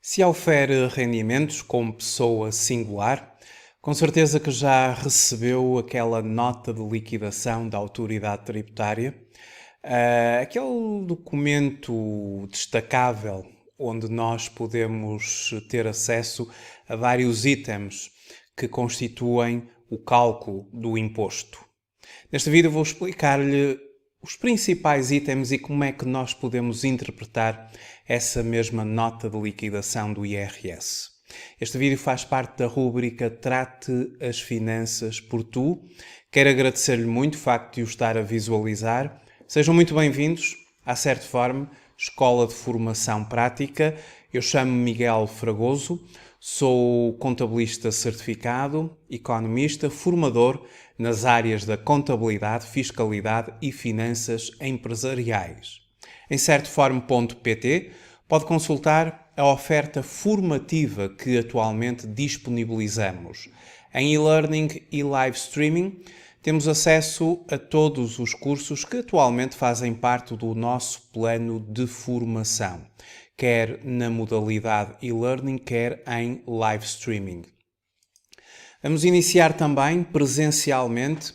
Se ofere rendimentos como pessoa singular, com certeza que já recebeu aquela nota de liquidação da autoridade tributária, aquele documento destacável onde nós podemos ter acesso a vários itens que constituem o cálculo do imposto. Neste vídeo vou explicar-lhe os principais itens e como é que nós podemos interpretar essa mesma nota de liquidação do IRS. Este vídeo faz parte da rúbrica Trate as Finanças por Tu. Quero agradecer-lhe muito o facto de o estar a visualizar. Sejam muito bem-vindos à Certform, Escola de Formação Prática. Eu chamo-me Miguel Fragoso, sou contabilista certificado, economista, formador nas áreas da contabilidade, fiscalidade e finanças empresariais. Em certform.pt pode consultar a oferta formativa que atualmente disponibilizamos. Em e-learning e live streaming temos acesso a todos os cursos que atualmente fazem parte do nosso plano de formação, quer na modalidade e-learning, quer em live streaming. Vamos iniciar também presencialmente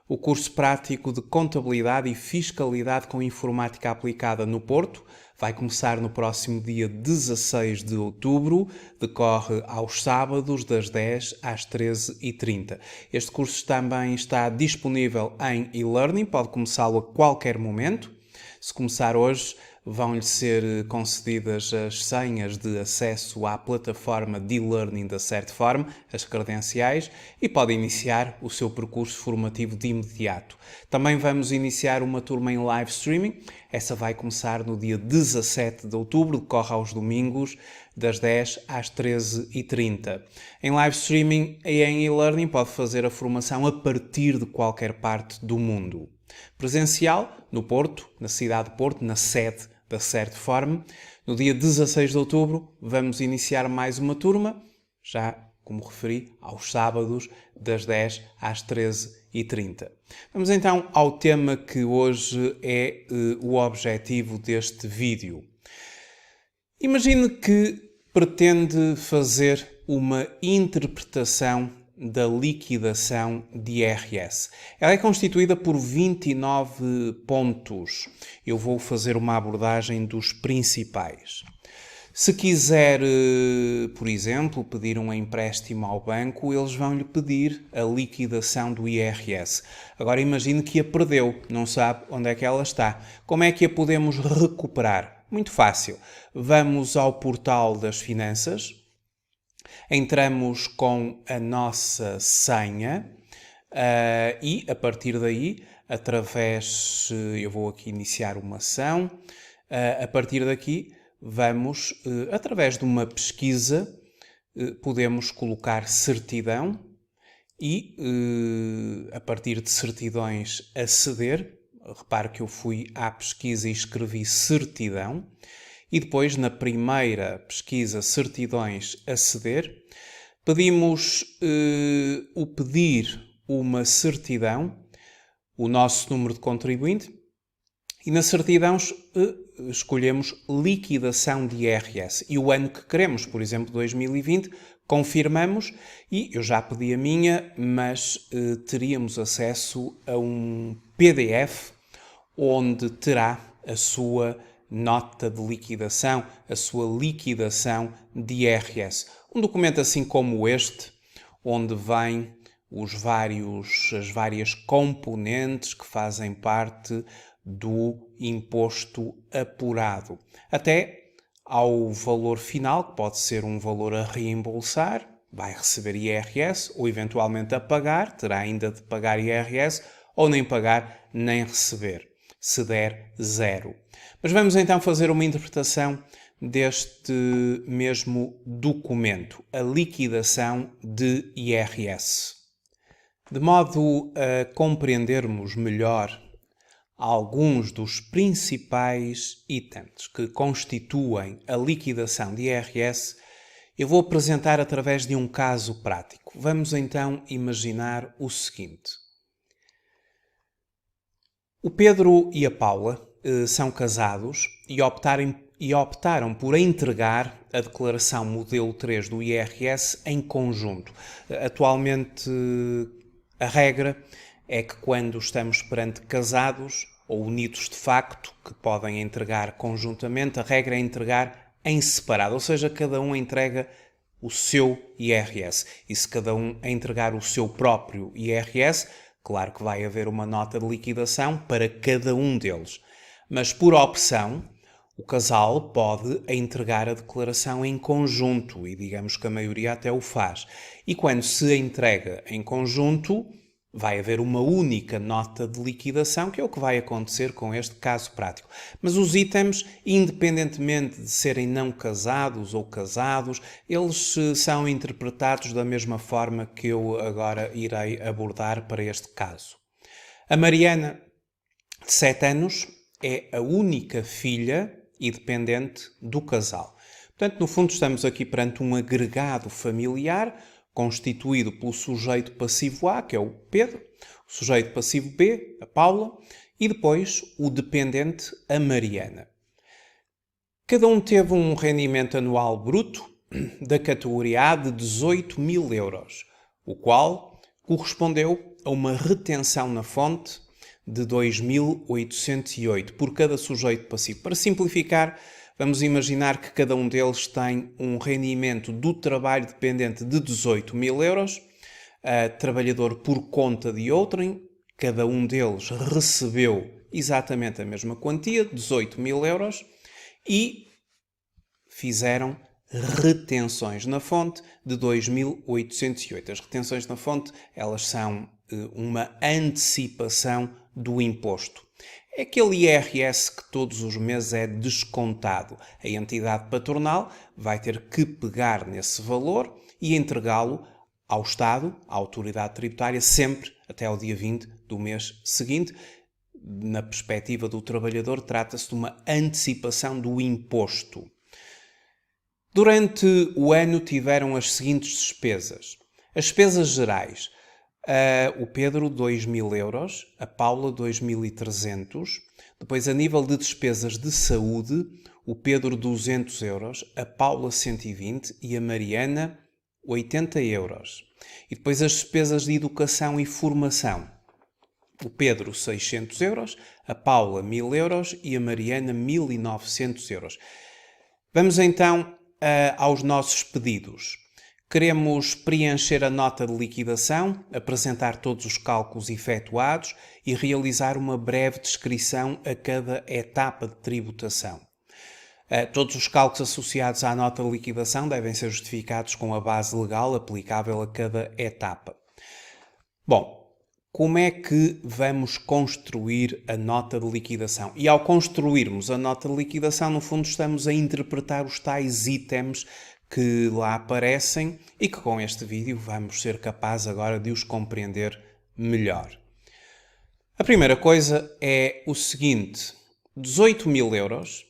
o curso prático de Contabilidade e Fiscalidade com Informática Aplicada no Porto. Vai começar no próximo dia 16 de outubro, decorre aos sábados das 10 às 13h30. Este curso também está disponível em e-learning, pode começá-lo a qualquer momento. Se começar hoje, vão-lhe ser concedidas as senhas de acesso à plataforma de e-learning da Certform, as credenciais, e pode iniciar o seu percurso formativo de imediato. Também vamos iniciar uma turma em live streaming. Essa vai começar no dia 17 de outubro, decorre aos domingos, das 10 às 13h30. Em live streaming e em e-learning pode fazer a formação a partir de qualquer parte do mundo. Presencial, no Porto, na cidade de Porto, na sede da Certform. No dia 16 de outubro vamos iniciar mais uma turma, já, como referi, aos sábados, das 10 às 13h30. Vamos então ao tema que hoje é o objetivo deste vídeo. Imagine que pretende fazer uma interpretação da liquidação de IRS. Ela é constituída por 29 pontos. Eu vou fazer uma abordagem dos principais. Se quiser, por exemplo, pedir um empréstimo ao banco, eles vão-lhe pedir a liquidação do IRS. Agora imagine que a perdeu, não sabe onde é que ela está. Como é que a podemos recuperar? Muito fácil. Vamos ao portal das finanças. Entramos com a nossa senha e, a partir daí, eu vou aqui iniciar uma ação, a partir daqui vamos, através de uma pesquisa, podemos colocar certidão e, a partir de certidões, aceder. Repare que eu fui à pesquisa e escrevi certidão. E depois, na primeira pesquisa certidões aceder, pedimos o pedir uma certidão, o nosso número de contribuinte, e na certidão escolhemos liquidação de IRS. E o ano que queremos, por exemplo, 2020, confirmamos, e eu já pedi a minha, mas teríamos acesso a um PDF onde terá a sua nota de liquidação, a sua liquidação de IRS. Um documento assim como este, onde vêm as várias componentes que fazem parte do imposto apurado, até ao valor final, que pode ser um valor a reembolsar, vai receber IRS, ou eventualmente a pagar, terá ainda de pagar IRS, ou nem pagar nem receber, se der zero. Mas vamos então fazer uma interpretação deste mesmo documento, a liquidação de IRS. De modo a compreendermos melhor alguns dos principais itens que constituem a liquidação de IRS, eu vou apresentar através de um caso prático. Vamos então imaginar o seguinte. O Pedro e a Paula são casados e e optaram por entregar a declaração modelo 3 do IRS em conjunto. Atualmente, a regra é que quando estamos perante casados ou unidos de facto, que podem entregar conjuntamente, a regra é entregar em separado, ou seja, cada um entrega o seu IRS. E se cada um entregar o seu próprio IRS, claro que vai haver uma nota de liquidação para cada um deles. Mas por opção, o casal pode entregar a declaração em conjunto e digamos que a maioria até o faz. E quando se entrega em conjunto, vai haver uma única nota de liquidação, que é o que vai acontecer com este caso prático. Mas os itens, independentemente de serem não casados ou casados, eles são interpretados da mesma forma que eu agora irei abordar para este caso. A Mariana, de 7 anos, é a única filha e dependente do casal. Portanto, no fundo, estamos aqui perante um agregado familiar constituído pelo sujeito passivo A, que é o Pedro, o sujeito passivo B, a Paula, e depois o dependente, a Mariana. Cada um teve um rendimento anual bruto da categoria A de 18.000 euros, o qual correspondeu a uma retenção na fonte de 2.808 por cada sujeito passivo. Para simplificar, vamos imaginar que cada um deles tem um rendimento do trabalho dependente de 18.000 euros, trabalhador por conta de outrem, cada um deles recebeu exatamente a mesma quantia, 18.000 euros, e fizeram retenções na fonte de 2.808. As retenções na fonte, elas são uma antecipação do imposto. É aquele IRS que todos os meses é descontado. A entidade patronal vai ter que pegar nesse valor e entregá-lo ao Estado, à autoridade tributária, sempre até ao dia 20 do mês seguinte. Na perspectiva do trabalhador, trata-se de uma antecipação do imposto. Durante o ano tiveram as seguintes despesas. As despesas gerais. O Pedro, 2.000 euros. A Paula, 2.300. Depois, a nível de despesas de saúde, o Pedro, 200 euros. A Paula, 120. E a Mariana, 80 euros. E depois as despesas de educação e formação. O Pedro, 600 euros. A Paula, 1.000 euros. E a Mariana, 1.900 euros. Vamos então aos nossos pedidos. Queremos preencher a nota de liquidação, apresentar todos os cálculos efetuados e realizar uma breve descrição a cada etapa de tributação. Todos os cálculos associados à nota de liquidação devem ser justificados com a base legal aplicável a cada etapa. Bom, como é que vamos construir a nota de liquidação? E ao construirmos a nota de liquidação, no fundo, estamos a interpretar os tais itens que lá aparecem e que com este vídeo vamos ser capazes agora de os compreender melhor. A primeira coisa é o seguinte: 18.000 euros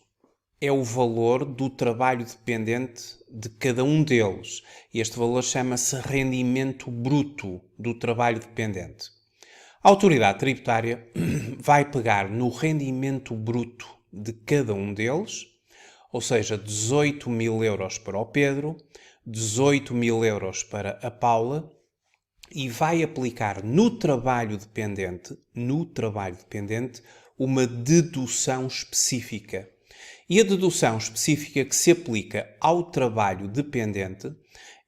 é o valor do trabalho dependente de cada um deles. Este valor chama-se rendimento bruto do trabalho dependente. A autoridade tributária vai pegar no rendimento bruto de cada um deles, ou seja, 18.000 euros para o Pedro, 18.000 euros para a Paula, e vai aplicar no trabalho dependente, uma dedução específica. E a dedução específica que se aplica ao trabalho dependente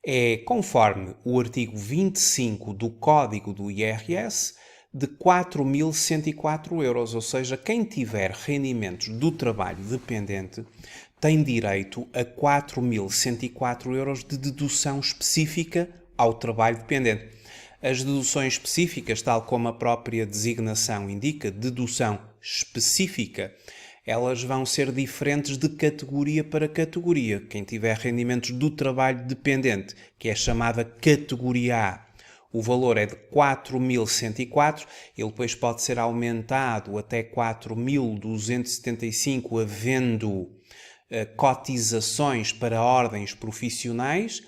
é, conforme o artigo 25 do Código do IRS, de 4.104 euros, ou seja, quem tiver rendimentos do trabalho dependente tem direito a 4.104 euros de dedução específica ao trabalho dependente. As deduções específicas, tal como a própria designação indica, dedução específica, elas vão ser diferentes de categoria para categoria. Quem tiver rendimentos do trabalho dependente, que é chamada categoria A, o valor é de 4.104, ele depois pode ser aumentado até 4.275, havendo cotizações para ordens profissionais.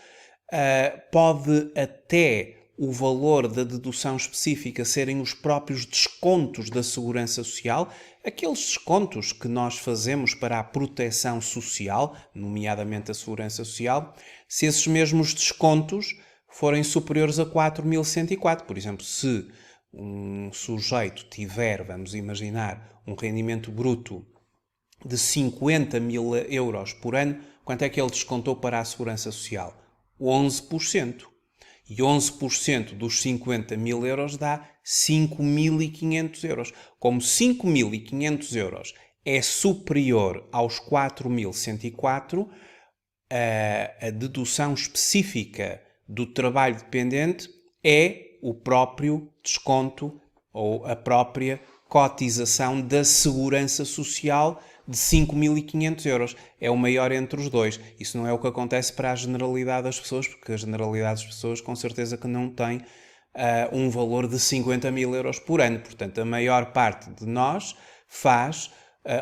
Pode até o valor da dedução específica serem os próprios descontos da Segurança Social, aqueles descontos que nós fazemos para a proteção social, nomeadamente a Segurança Social, se esses mesmos descontos forem superiores a 4.104. Por exemplo, se um sujeito tiver, vamos imaginar, um rendimento bruto de 50.000 euros por ano, quanto é que ele descontou para a Segurança Social? 11%. E 11% dos 50.000 euros dá 5.500 euros. Como 5.500 euros é superior aos 4.104, a dedução específica do trabalho dependente é o próprio desconto ou a própria cotização da Segurança Social de 5.500 euros. É o maior entre os dois. Isso não é o que acontece para a generalidade das pessoas, porque a generalidade das pessoas com certeza que não tem um valor de 50.000 euros por ano. Portanto, a maior parte de nós faz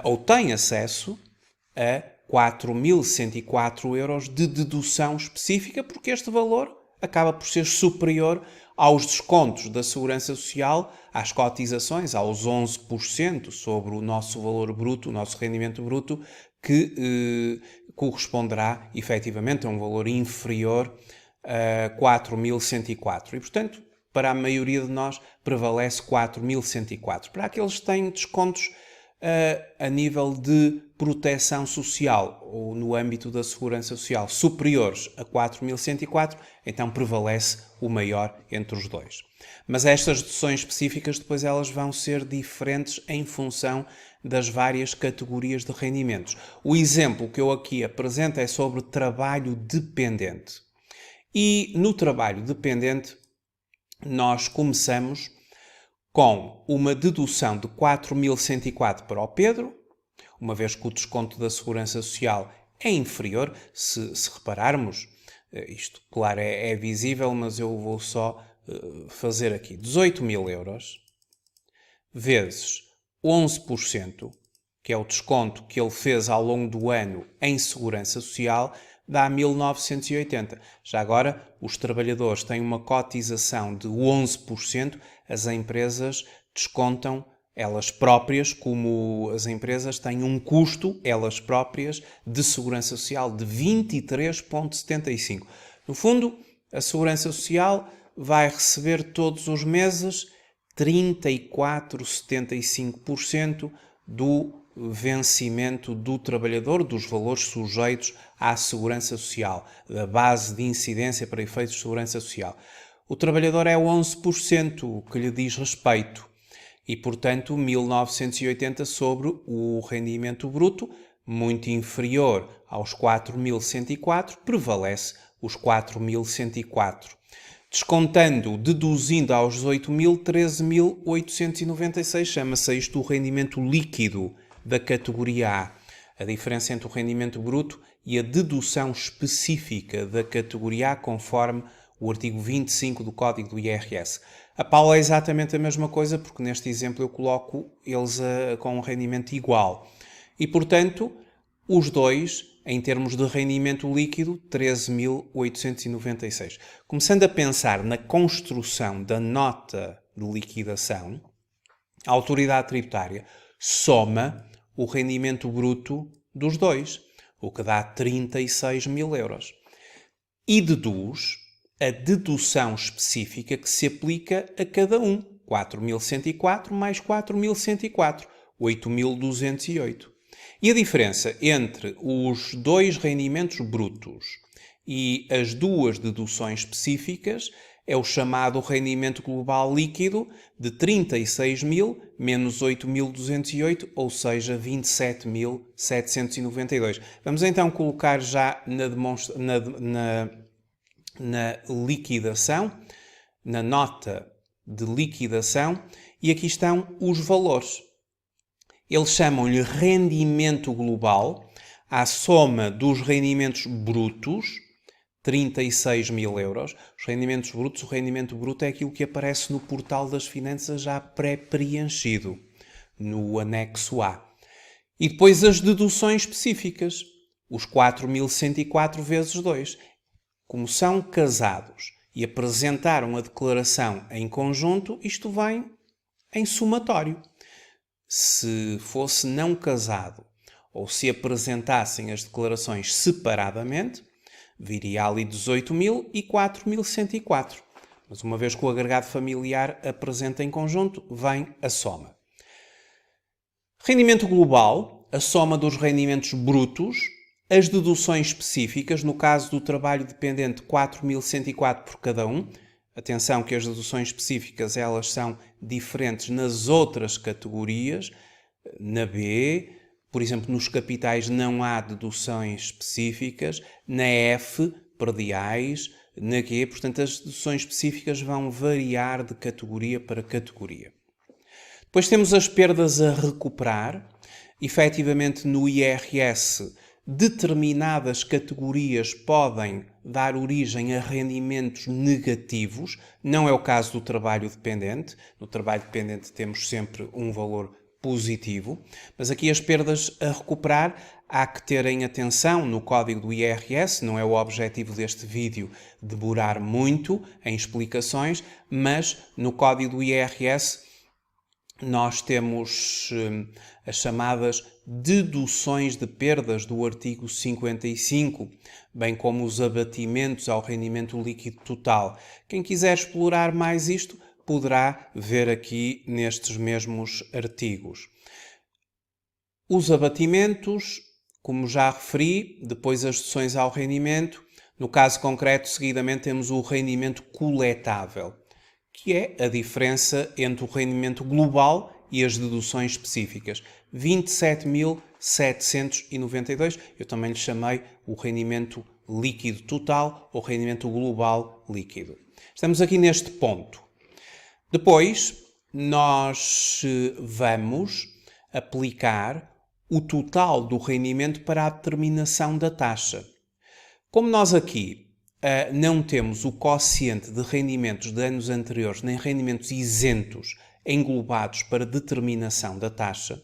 ou tem acesso a 4.104 euros de dedução específica, porque este valor acaba por ser superior aos descontos da Segurança Social, às cotizações, aos 11% sobre o nosso valor bruto, o nosso rendimento bruto, que corresponderá efetivamente a um valor inferior a 4.104. E, portanto, para a maioria de nós prevalece 4.104. Para aqueles que têm descontos a nível de proteção social ou no âmbito da Segurança Social superiores a 4.104, então prevalece o maior entre os dois. Mas estas deduções específicas depois elas vão ser diferentes em função das várias categorias de rendimentos. O exemplo que eu aqui apresento é sobre trabalho dependente. E no trabalho dependente nós começamos com uma dedução de 4.104 para o Pedro, uma vez que o desconto da Segurança Social é inferior. Se repararmos, isto, claro, é visível, mas eu vou só fazer aqui 18.000 euros vezes 11%, que é o desconto que ele fez ao longo do ano em Segurança Social, dá 1.980. Já agora, os trabalhadores têm uma cotização de 11%, as empresas descontam elas próprias, como as empresas têm um custo, elas próprias, de Segurança Social de 23,75. No fundo, a Segurança Social vai receber todos os meses 34,75% do vencimento do trabalhador, dos valores sujeitos à Segurança Social, da base de incidência para efeitos de Segurança Social. O trabalhador é 11% que lhe diz respeito e, portanto, 1.980 sobre o rendimento bruto, muito inferior aos 4.104, prevalece os 4.104. Descontando, deduzindo aos 18.000, 13.896, chama-se isto o rendimento líquido da categoria A. A diferença entre o rendimento bruto e a dedução específica da categoria A, conforme o artigo 25 do Código do IRS. A Paula é exatamente a mesma coisa, porque neste exemplo eu coloco eles com um rendimento igual. E, portanto, os dois, em termos de rendimento líquido, 13.896. Começando a pensar na construção da nota de liquidação, a autoridade tributária soma o rendimento bruto dos dois, o que dá 36.000 euros. E deduz a dedução específica que se aplica a cada um. 4.104 mais 4.104, 8.208. E a diferença entre os dois rendimentos brutos e as duas deduções específicas é o chamado rendimento global líquido de 36.000 menos 8.208, ou seja, 27.792. Vamos então colocar já na liquidação, na nota de liquidação, e aqui estão os valores. Eles chamam-lhe rendimento global à soma dos rendimentos brutos, 36.000 euros. Os rendimentos brutos, o rendimento bruto é aquilo que aparece no portal das finanças já pré-preenchido, no anexo A. E depois as deduções específicas, os 4.104 vezes 2. Como são casados e apresentaram a declaração em conjunto, isto vem em somatório. Se fosse não casado ou se apresentassem as declarações separadamente, viria ali 18.000 e 4.104. Mas uma vez que o agregado familiar apresenta em conjunto, vem a soma. Rendimento global, a soma dos rendimentos brutos, as deduções específicas, no caso do trabalho dependente, 4.104 por cada um. Atenção que as deduções específicas elas são diferentes nas outras categorias. Na B, por exemplo, nos capitais não há deduções específicas. Na F, perdiais. Na G, portanto, as deduções específicas vão variar de categoria para categoria. Depois temos as perdas a recuperar. Efetivamente, no IRS, determinadas categorias podem dar origem a rendimentos negativos. Não é o caso do trabalho dependente. No trabalho dependente temos sempre um valor positivo. Mas aqui as perdas a recuperar há que terem atenção no código do IRS. Não é o objetivo deste vídeo demorar muito em explicações, mas no código do IRS nós temos as chamadas deduções de perdas do artigo 55, bem como os abatimentos ao rendimento líquido total. Quem quiser explorar mais isto, poderá ver aqui nestes mesmos artigos. Os abatimentos, como já referi, depois as deduções ao rendimento. No caso concreto, seguidamente temos o rendimento coletável, que é a diferença entre o rendimento global e as deduções específicas. 27.792, eu também lhe chamei o rendimento líquido total ou rendimento global líquido. Estamos aqui neste ponto. Depois, nós vamos aplicar o total do rendimento para a determinação da taxa. Como nós aqui não temos o quociente de rendimentos de anos anteriores, nem rendimentos isentos englobados para determinação da taxa,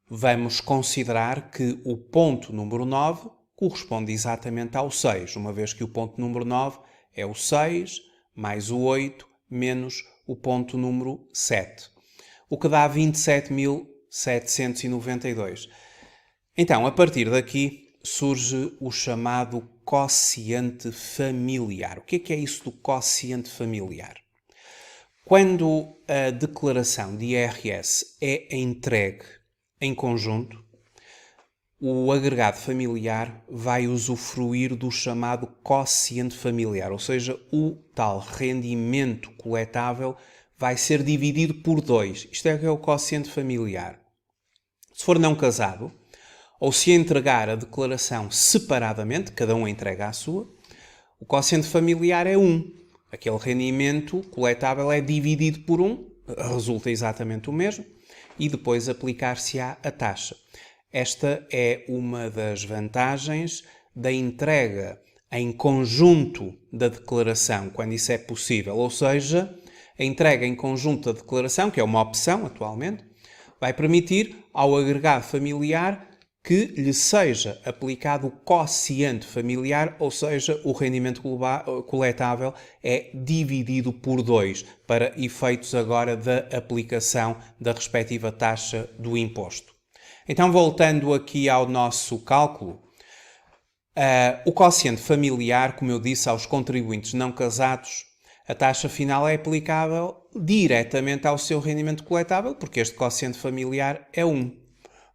vamos considerar que o ponto número 9 corresponde exatamente ao 6, uma vez que o ponto número 9 é o 6 mais o 8 menos o ponto número 7, o que dá 27.792. Então, a partir daqui, surge o chamado quociente familiar. O que é isso do quociente familiar? Quando a declaração de IRS é entregue em conjunto, o agregado familiar vai usufruir do chamado quociente familiar, ou seja, o tal rendimento coletável vai ser dividido por 2. Isto é o que é o quociente familiar. Se for não casado, ou se entregar a declaração separadamente, cada um entrega a sua, o quociente familiar é 1. Aquele rendimento coletável é dividido por 1, resulta exatamente o mesmo, e depois aplicar-se-á a taxa. Esta é uma das vantagens da entrega em conjunto da declaração, quando isso é possível. Ou seja, a entrega em conjunto da declaração, que é uma opção atualmente, vai permitir ao agregado familiar que lhe seja aplicado o quociente familiar, ou seja, o rendimento coletável é dividido por 2, para efeitos agora da aplicação da respectiva taxa do imposto. Então, voltando aqui ao nosso cálculo, o quociente familiar, como eu disse, aos contribuintes não casados, a taxa final é aplicável diretamente ao seu rendimento coletável, porque este quociente familiar é 1.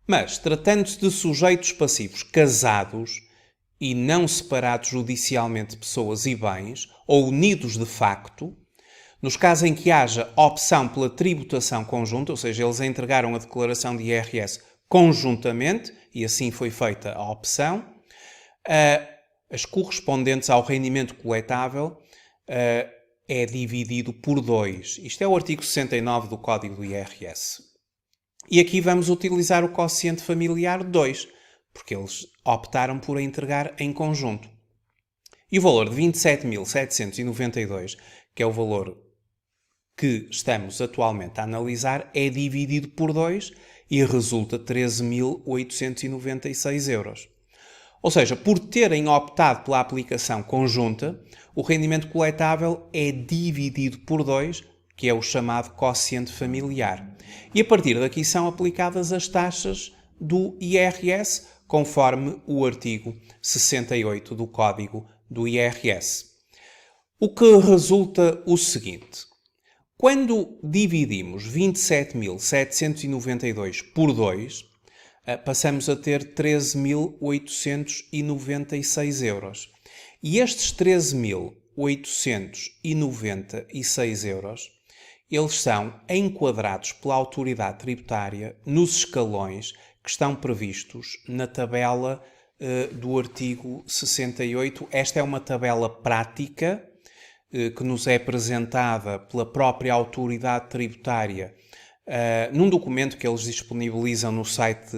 Mas, tratando-se de sujeitos passivos casados e não separados judicialmente de pessoas e bens, ou unidos de facto, nos casos em que haja opção pela tributação conjunta, ou seja, eles entregaram a declaração de IRS conjuntamente, e assim foi feita a opção, as correspondentes ao rendimento coletável é dividido por 2. Isto é o artigo 69 do Código do IRS. E aqui vamos utilizar o quociente familiar 2, porque eles optaram por a entregar em conjunto. E o valor de 27.792, que é o valor que estamos atualmente a analisar, é dividido por 2 e resulta 13.896 euros. Ou seja, por terem optado pela aplicação conjunta, o rendimento coletável é dividido por 2, que é o chamado quociente familiar. E a partir daqui são aplicadas as taxas do IRS, conforme o artigo 68 do Código do IRS. O que resulta o seguinte: quando dividimos 27.792 por 2, passamos a ter 13.896 euros. E estes 13.896 euros, eles são enquadrados pela autoridade tributária nos escalões que estão previstos na tabela do artigo 68. Esta é uma tabela prática que nos é apresentada pela própria autoridade tributária num documento que eles disponibilizam no site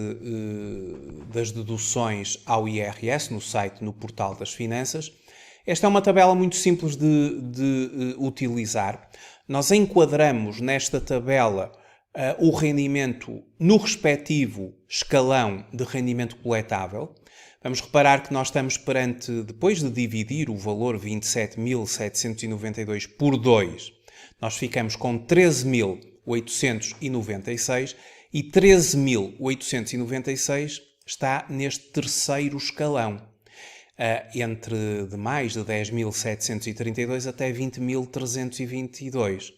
das deduções ao IRS, no portal das finanças. Esta é uma tabela muito simples de utilizar. Nós enquadramos nesta tabela o rendimento no respectivo escalão de rendimento coletável. Vamos reparar que nós estamos perante, depois de dividir o valor 27.792 por 2, nós ficamos com 13.896 e 13.896 está neste terceiro escalão, entre de mais de 10.732 até 20.322.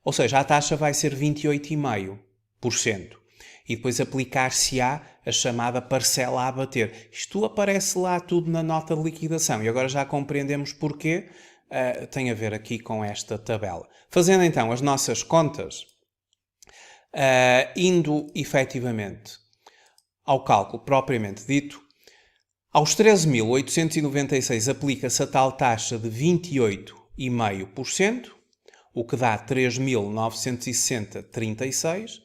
Ou seja, a taxa vai ser 28,5%. E depois aplicar-se-á a chamada parcela a abater. Isto aparece lá tudo na nota de liquidação e agora já compreendemos porquê. Tem a ver aqui com esta tabela. Fazendo então as nossas contas, indo efetivamente ao cálculo propriamente dito, aos 13.896 aplica-se a tal taxa de 28,5%, o que dá 3.960,36,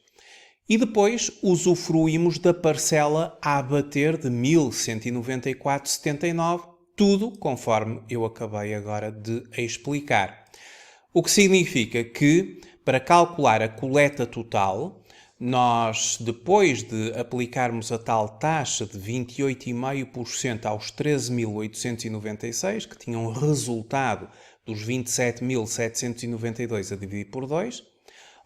e depois usufruímos da parcela a abater de 1.194,79, tudo conforme eu acabei agora de explicar. O que significa que, para calcular a coleta total, nós, depois de aplicarmos a tal taxa de 28,5% aos 13.896, que tinham resultado dos 27.792 a dividir por 2,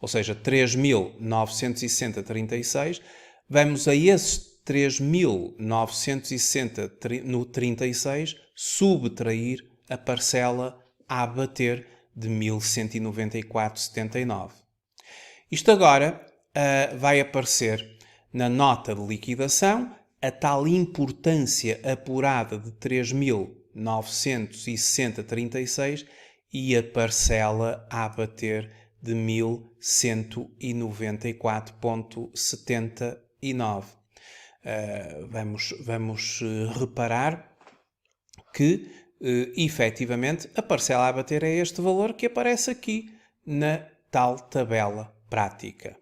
ou seja, 3.960,36, vamos a esses 3.960,36 subtrair a parcela a abater de 1.194,79. Isto agora vai aparecer na nota de liquidação a tal importância apurada de 3.960,36 e a parcela a abater de 1.194,79. Vamos reparar que, efetivamente, a parcela a abater é este valor que aparece aqui na tal tabela prática.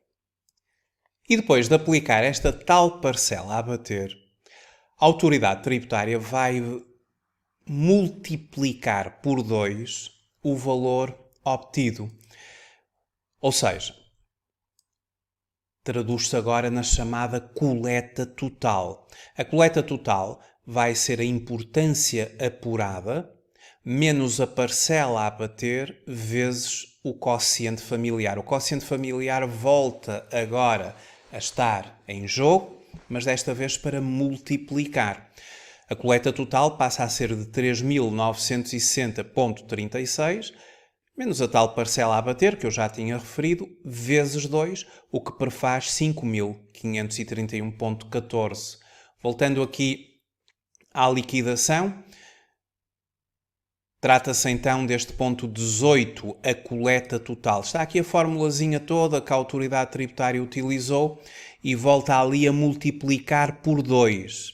E depois de aplicar esta tal parcela a abater, a autoridade tributária vai multiplicar por 2 o valor obtido. Ou seja, traduz-se agora na chamada coleta total. A coleta total vai ser a importância apurada menos a parcela a abater vezes o quociente familiar. O quociente familiar volta agora a estar em jogo, mas desta vez para multiplicar. A coleta total passa a ser de 3.960,36 menos a tal parcela a abater, que eu já tinha referido, vezes 2, o que prefaz 5.531,14. Voltando aqui à liquidação, trata-se então deste ponto 18, a coleta total. Está aqui a formulazinha toda que a autoridade tributária utilizou e volta ali a multiplicar por 2.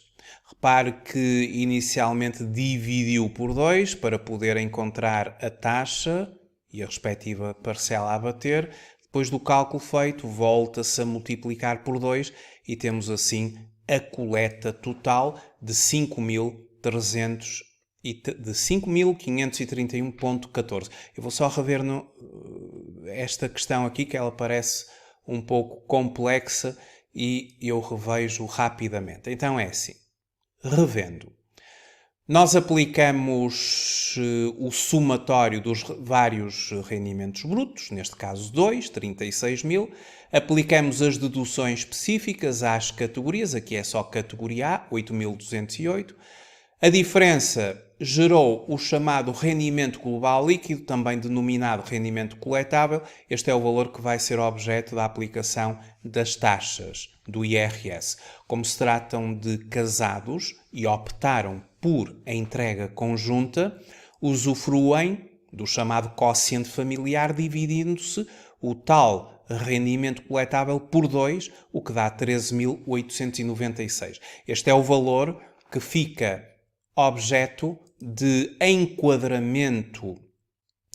Repare que inicialmente dividiu por 2 para poder encontrar a taxa e a respectiva parcela a abater. Depois do cálculo feito, volta-se a multiplicar por 2 e temos assim a coleta total de 5.531,14. Eu vou só rever esta questão aqui, que ela parece um pouco complexa e eu revejo rapidamente. Então é assim, revendo. Nós aplicamos o somatório dos vários rendimentos brutos, neste caso 2, 36 mil. Aplicamos as deduções específicas às categorias, aqui é só categoria A, 8.208. A diferença gerou o chamado rendimento global líquido, também denominado rendimento coletável. Este é o valor que vai ser objeto da aplicação das taxas do IRS. Como se tratam de casados e optaram por a entrega conjunta, usufruem do chamado quociente familiar, dividindo-se o tal rendimento coletável por 2, o que dá 13.896. Este é o valor que fica objeto de enquadramento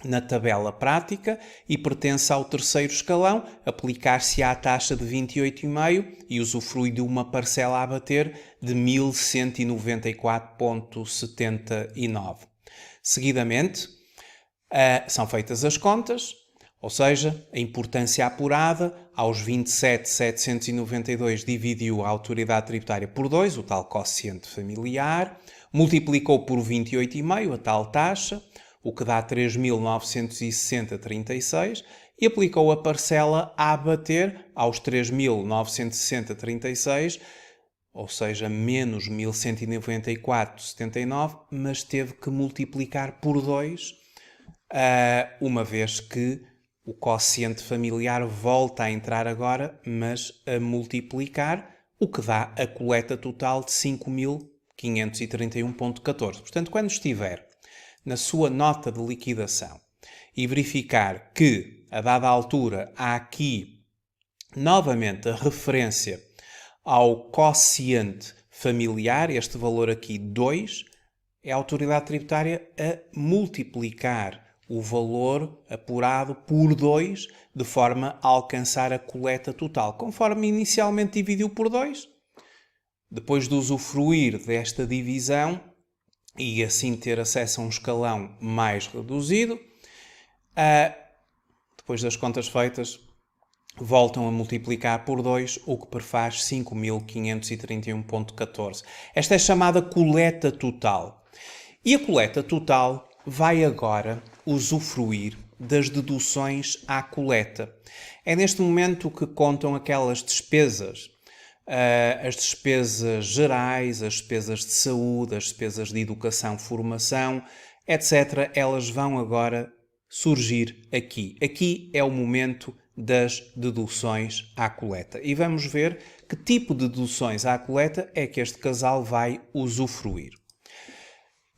na tabela prática e pertence ao terceiro escalão, aplicar-se à taxa de 28,5 e usufrui de uma parcela a bater de 1.194,79. Seguidamente, são feitas as contas, ou seja, a importância apurada aos 27.792 dividiu a autoridade tributária por 2, o tal quociente familiar, multiplicou por 28,5 a tal taxa, o que dá 3.960,36, e aplicou a parcela a abater aos 3.960,36, ou seja, menos 1.194,79, mas teve que multiplicar por 2, uma vez que o quociente familiar volta a entrar agora, mas a multiplicar, o que dá a coleta total de 5.531,14. Portanto, quando estiver na sua nota de liquidação e verificar que, a dada altura, há aqui novamente a referência ao quociente familiar, este valor aqui 2, é a autoridade tributária a multiplicar o valor apurado por 2, de forma a alcançar a coleta total, conforme inicialmente dividiu por 2. Depois de usufruir desta divisão e assim ter acesso a um escalão mais reduzido, depois das contas feitas, voltam a multiplicar por 2, o que prefaz 5.531,14. Esta é chamada coleta total. E a coleta total vai agora usufruir das deduções à coleta. É neste momento que contam aquelas despesas, as despesas gerais, as despesas de saúde, as despesas de educação, formação, etc. Elas vão agora surgir aqui. Aqui é o momento das deduções à coleta. E vamos ver que tipo de deduções à coleta é que este casal vai usufruir.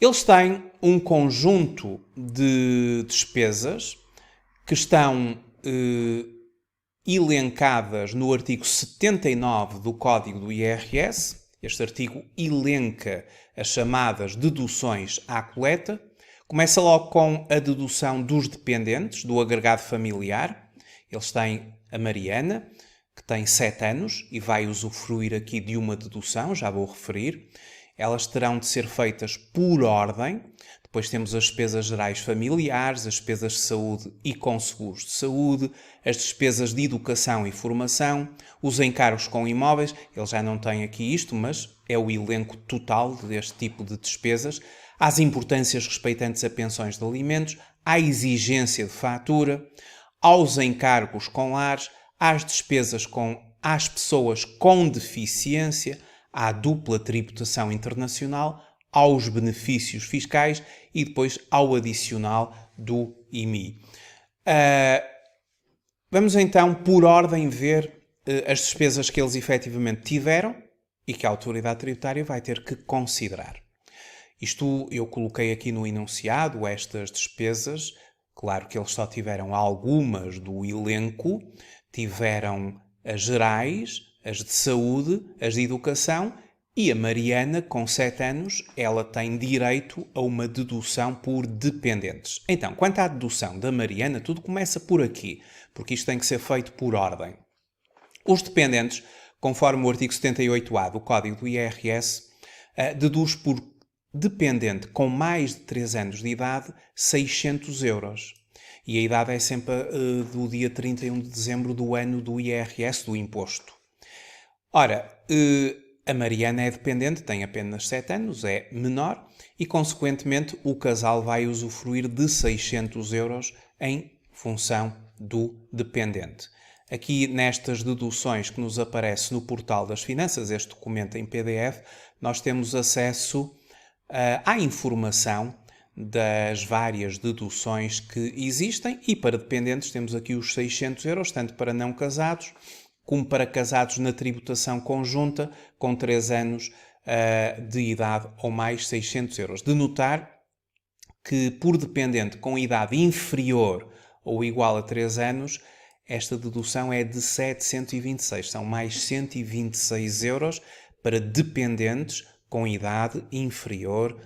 Eles têm um conjunto de despesas que estão elencadas no artigo 79 do Código do IRS. Este artigo elenca as chamadas deduções à coleta. Começa logo com a dedução dos dependentes, do agregado familiar. Eles têm a Mariana, que tem 7 anos e vai usufruir aqui de uma dedução, já vou referir. Elas terão de ser feitas por ordem. Depois temos as despesas gerais familiares, as despesas de saúde e com seguros de saúde, as despesas de educação e formação, os encargos com imóveis. Eles já não têm aqui isto, mas é o elenco total deste tipo de despesas. Às importâncias respeitantes a pensões de alimentos, à exigência de fatura, aos encargos com lares, às despesas às pessoas com deficiência, à dupla tributação internacional, aos benefícios fiscais e depois ao adicional do IMI. Vamos então, por ordem, ver as despesas que eles efetivamente tiveram e que a autoridade tributária vai ter que considerar. Isto eu coloquei aqui no enunciado, estas despesas. Claro que eles só tiveram algumas do elenco, tiveram as gerais, as de saúde, as de educação, e a Mariana, com 7 anos, ela tem direito a uma dedução por dependentes. Então, quanto à dedução da Mariana, tudo começa por aqui, porque isto tem que ser feito por ordem. Os dependentes, conforme o artigo 78A do Código do IRS, deduz por dependente com mais de 3 anos de idade 600 euros. E a idade é sempre do dia 31 de dezembro do ano do IRS, do imposto. Ora, a Mariana é dependente, tem apenas 7 anos, é menor, e, consequentemente, o casal vai usufruir de 600 euros em função do dependente. Aqui nestas deduções que nos aparece no portal das finanças, este documento em PDF, nós temos acesso à informação das várias deduções que existem e para dependentes temos aqui os 600 euros, tanto para não casados como para casados na tributação conjunta com 3 anos de idade ou mais, 600 euros. De notar que por dependente com idade inferior ou igual a 3 anos, esta dedução é de 726. São mais 126 euros para dependentes com idade inferior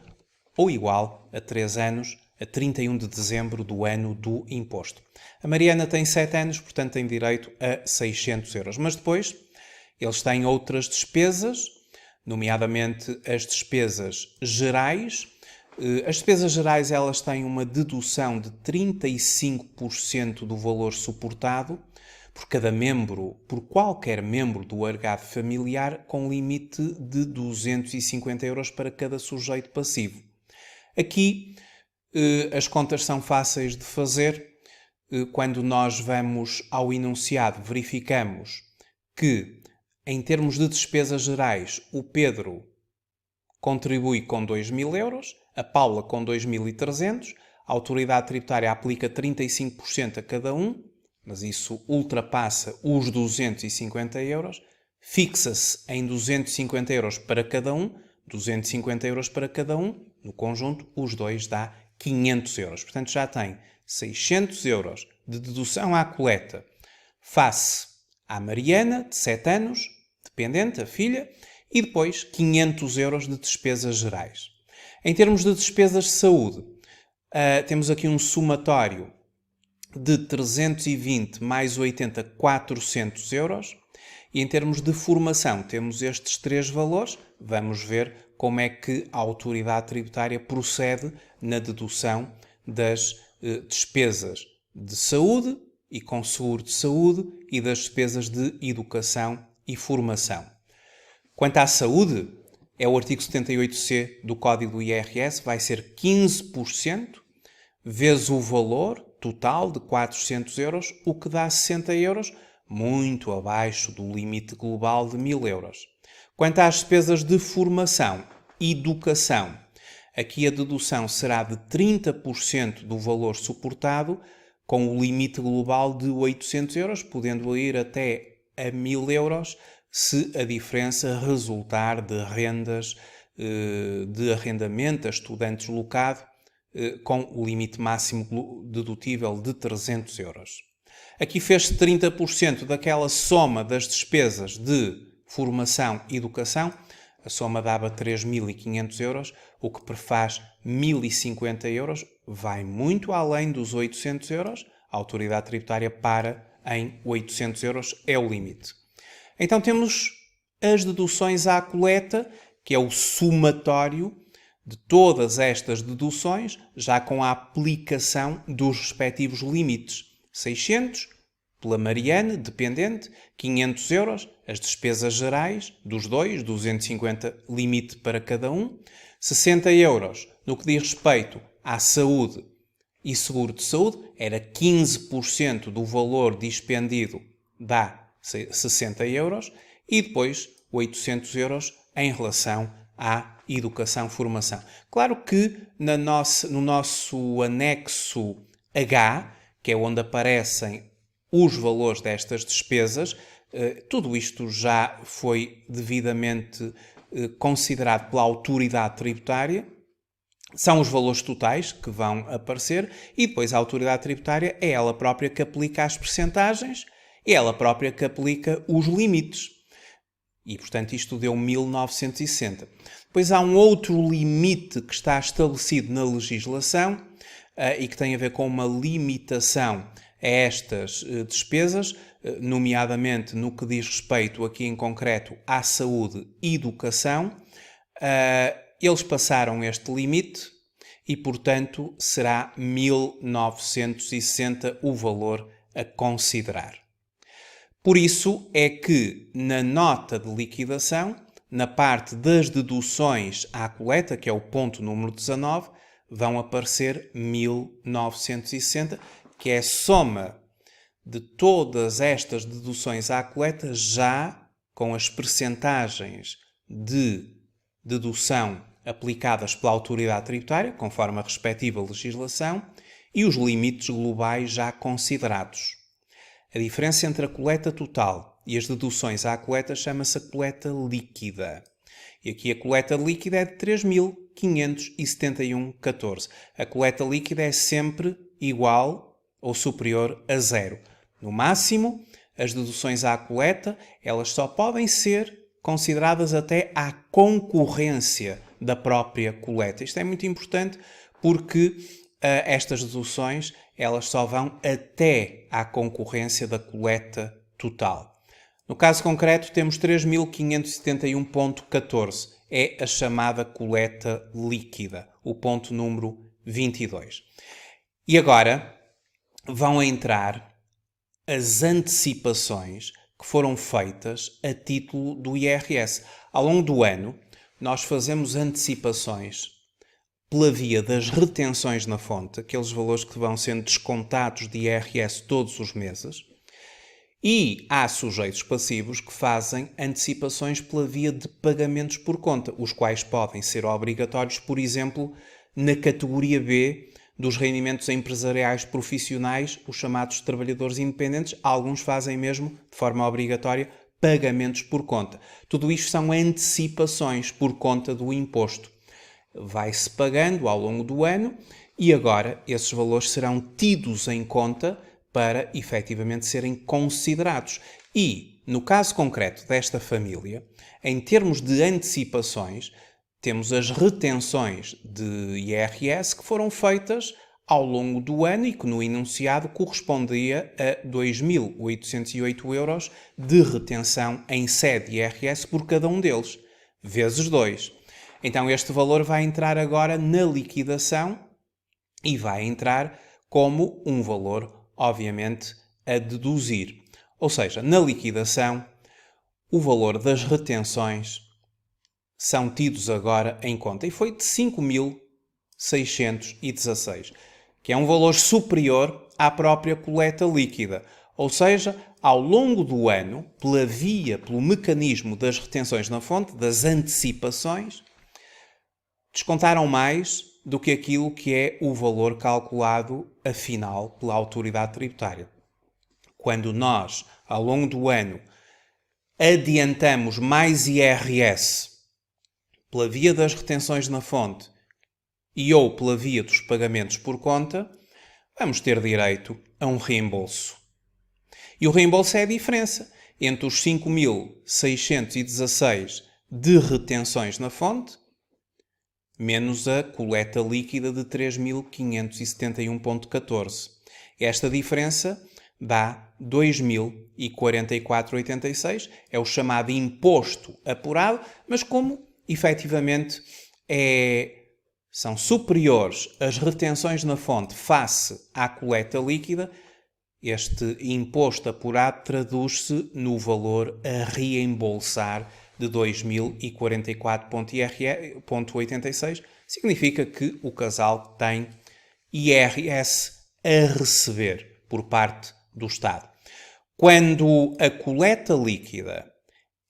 ou igual a 3 anos, a 31 de dezembro do ano do imposto. A Mariana tem 7 anos, portanto tem direito a 600 euros. Mas depois, eles têm outras despesas, nomeadamente as despesas gerais. As despesas gerais, elas têm uma dedução de 35% do valor suportado por cada membro, por qualquer membro do agregado familiar, com limite de 250 euros para cada sujeito passivo. Aqui as contas são fáceis de fazer. Quando nós vamos ao enunciado, verificamos que, em termos de despesas gerais, o Pedro contribui com 2.000 euros, a Paula com 2.300, a autoridade tributária aplica 35% a cada um, mas isso ultrapassa os 250 euros, fixa-se em 250 euros para cada um, 250 euros para cada um, no conjunto, os dois dá 500 euros. Portanto, já tem 600 euros de dedução à coleta face à Mariana, de 7 anos, dependente, a filha, e depois 500 euros de despesas gerais. Em termos de despesas de saúde, temos aqui um somatório de 320 mais 80, 400 euros. E em termos de formação, temos estes 3 valores. Vamos ver como é que a autoridade tributária procede na dedução das despesas de saúde e com seguro de saúde e das despesas de educação e formação. Quanto à saúde, é o artigo 78C do Código do IRS, vai ser 15% vezes o valor total de 400 euros, o que dá 60 euros, muito abaixo do limite global de 1.000 euros. Quanto às despesas de formação e educação, aqui a dedução será de 30% do valor suportado, com o limite global de 800 euros, podendo ir até a 1.000 euros, se a diferença resultar de rendas de arrendamento a estudantes locado, com o limite máximo dedutível de 300 euros. Aqui fez-se 30% daquela soma das despesas de formação e educação. A soma dava 3.500 euros, o que prefaz 1.050 euros. Vai muito além dos 800 euros. A autoridade tributária para em 800 euros, é o limite. Então temos as deduções à coleta, que é o somatório de todas estas deduções, já com a aplicação dos respectivos limites. 600 pela Mariana, dependente, 500 euros, as despesas gerais dos dois, 250 limite para cada um, 60 euros no que diz respeito à saúde e seguro de saúde, era 15% do valor dispendido, dá 60 euros, e depois 800 euros em relação à educação-formação. Claro que no nosso anexo H, que é onde aparecem os valores destas despesas, tudo isto já foi devidamente considerado pela autoridade tributária. São os valores totais que vão aparecer e depois a autoridade tributária é ela própria que aplica as percentagens e ela própria que aplica os limites. E, portanto, isto deu 1.960. Depois há um outro limite que está estabelecido na legislação e que tem a ver com uma limitação a estas despesas, nomeadamente no que diz respeito, aqui em concreto, à saúde e educação. Eles passaram este limite e, portanto, será 1.960 o valor a considerar. Por isso é que, na nota de liquidação, na parte das deduções à coleta, que é o ponto número 19, vão aparecer 1.960, que é a soma de todas estas deduções à coleta, já com as percentagens de dedução aplicadas pela autoridade tributária, conforme a respectiva legislação, e os limites globais já considerados. A diferença entre a coleta total e as deduções à coleta chama-se a coleta líquida. E aqui a coleta líquida é de 3.571,14. A coleta líquida é sempre igual ou superior a zero. No máximo, as deduções à coleta, elas só podem ser consideradas até à concorrência da própria coleta. Isto é muito importante porque estas deduções, elas só vão até à concorrência da coleta total. No caso concreto, temos 3.571,14. É a chamada coleta líquida, o ponto número 22. E agora vão entrar as antecipações que foram feitas a título do IRS. Ao longo do ano, nós fazemos antecipações pela via das retenções na fonte, aqueles valores que vão sendo descontados de IRS todos os meses, e há sujeitos passivos que fazem antecipações pela via de pagamentos por conta, os quais podem ser obrigatórios, por exemplo, na categoria B dos rendimentos empresariais profissionais, os chamados trabalhadores independentes. Alguns fazem mesmo, de forma obrigatória, pagamentos por conta. Tudo isto são antecipações por conta do imposto. Vai-se pagando ao longo do ano e agora esses valores serão tidos em conta para efetivamente serem considerados. E, no caso concreto desta família, em termos de antecipações, temos as retenções de IRS que foram feitas ao longo do ano e que no enunciado correspondia a 2.808 euros de retenção em sede IRS por cada um deles, vezes 2. Então este valor vai entrar agora na liquidação e vai entrar como um valor, obviamente, a deduzir. Ou seja, na liquidação, o valor das retenções são tidos agora em conta e foi de 5.616, que é um valor superior à própria coleta líquida. Ou seja, ao longo do ano, pelo mecanismo das retenções na fonte, das antecipações, descontaram mais do que aquilo que é o valor calculado afinal pela autoridade tributária. Quando nós, ao longo do ano, adiantamos mais IRS pela via das retenções na fonte e ou pela via dos pagamentos por conta, vamos ter direito a um reembolso. E o reembolso é a diferença entre os 5.616 de retenções na fonte menos a coleta líquida de 3.571,14. Esta diferença dá 2.044,86. É o chamado imposto apurado, mas como efetivamente são superiores as retenções na fonte face à coleta líquida, este imposto apurado traduz-se no valor a reembolsar de 2.044,86. Significa que o casal tem IRS a receber por parte do Estado. Quando a coleta líquida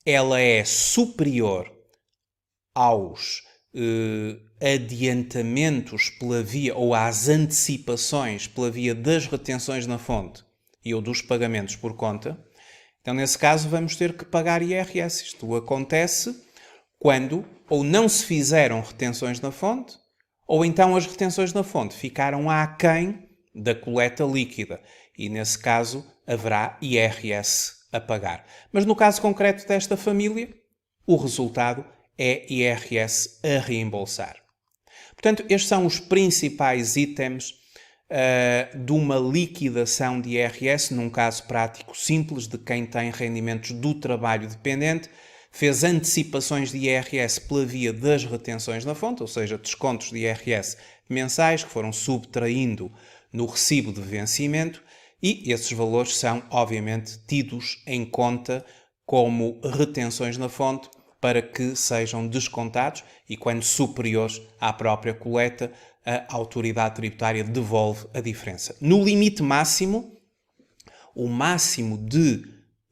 ela é superior aos adiantamentos pela via ou às antecipações pela via das retenções na fonte e ou dos pagamentos por conta, então nesse caso vamos ter que pagar IRS. Isto acontece quando ou não se fizeram retenções na fonte ou então as retenções na fonte ficaram aquém da coleta líquida e nesse caso haverá IRS a pagar. Mas no caso concreto desta família, o resultado é IRS a reembolsar. Portanto, estes são os principais itens de uma liquidação de IRS, num caso prático simples de quem tem rendimentos do trabalho dependente, fez antecipações de IRS pela via das retenções na fonte, ou seja, descontos de IRS mensais que foram subtraindo no recibo de vencimento, e esses valores são, obviamente, tidos em conta como retenções na fonte para que sejam descontados e, quando superiores à própria coleta, a autoridade tributária devolve a diferença. No limite máximo, o máximo de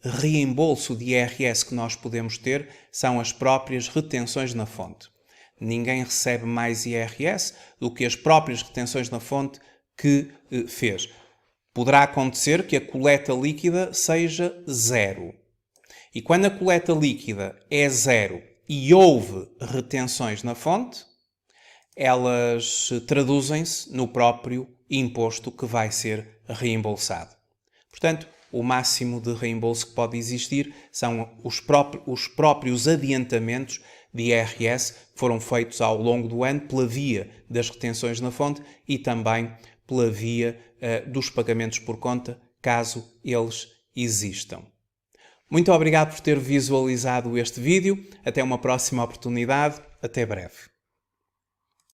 reembolso de IRS que nós podemos ter são as próprias retenções na fonte. Ninguém recebe mais IRS do que as próprias retenções na fonte que fez. Poderá acontecer que a coleta líquida seja zero. E quando a coleta líquida é zero e houve retenções na fonte, elas traduzem-se no próprio imposto que vai ser reembolsado. Portanto, o máximo de reembolso que pode existir são os próprios adiantamentos de IRS que foram feitos ao longo do ano pela via das retenções na fonte e também pela via dos pagamentos por conta, caso eles existam. Muito obrigado por ter visualizado este vídeo. Até uma próxima oportunidade. Até breve.